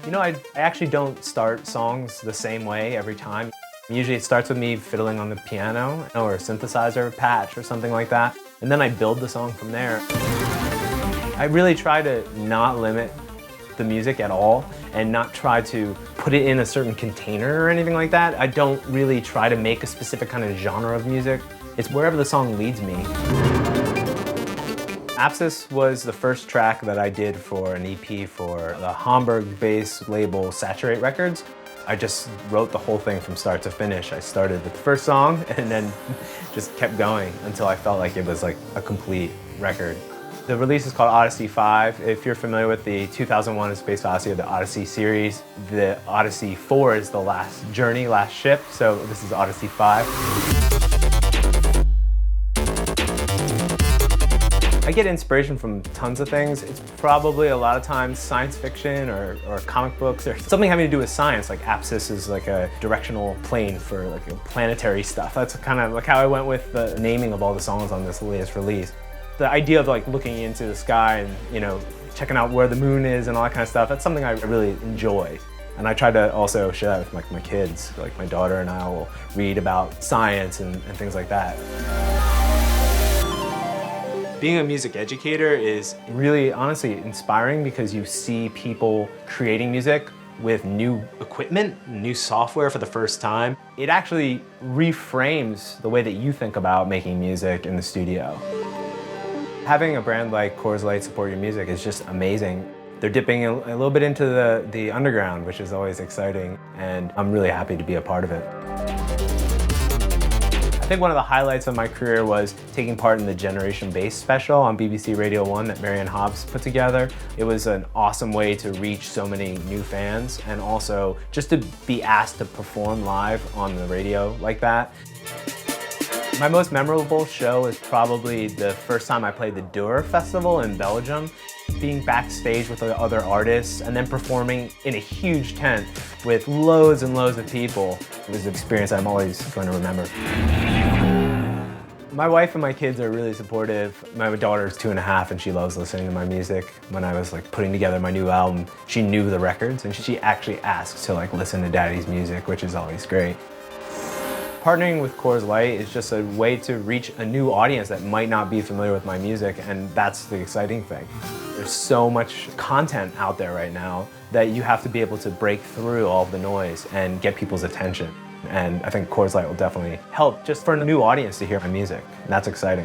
You know, I actually don't start songs the same way every time. Usually it starts with me fiddling on the piano or a synthesizer patch or something like that, and then I build the song from there. I really try to not limit the music at all and not try to put it in a certain container or anything like that. I don't really try to make a specific kind of genre of music. It's wherever the song leads me. Apsis was the first track that I did for an EP for the Hamburg-based label Saturate Records. I just wrote the whole thing from start to finish. I started with the first song and then just kept going until I felt like it was like a complete record. The release is called Odyssey 5. If you're familiar with the 2001 A Space Odyssey of the Odyssey series, the Odyssey 4 is the last journey, last ship, so this is Odyssey 5. I get inspiration from tons of things. It's probably a lot of times science fiction or comic books or something having to do with science, like Apsis is like a directional plane for like planetary stuff. That's kind of like how I went with the naming of all the songs on this latest release. The idea of like looking into the sky and, you know, checking out where the moon is and all that kind of stuff, that's something I really enjoy. And I try to also share that with my kids. Like my daughter and I will read about science and things like that. Being a music educator is really, honestly, inspiring because you see people creating music with new equipment, new software for the first time. It actually reframes the way that you think about making music in the studio. Having a brand like Coors Light support your music is just amazing. They're dipping a little bit into the underground, which is always exciting, and I'm really happy to be a part of it. I think one of the highlights of my career was taking part in the Generation Bass special on BBC Radio 1 that Marianne Hobbs put together. It was an awesome way to reach so many new fans and also just to be asked to perform live on the radio like that. My most memorable show is probably the first time I played the Deur Festival in Belgium. Being backstage with the other artists and then performing in a huge tent with loads and loads of people. It was an experience I'm always going to remember. My wife and my kids are really supportive. My daughter's 2.5 and she loves listening to my music. When I was like putting together my new album, she knew the records and she actually asked to like listen to Daddy's music, which is always great. Partnering with Coors Light is just a way to reach a new audience that might not be familiar with my music, and that's the exciting thing. There's so much content out there right now that you have to be able to break through all of the noise and get people's attention. And I think Coors Light will definitely help just for a new audience to hear my music. And that's exciting.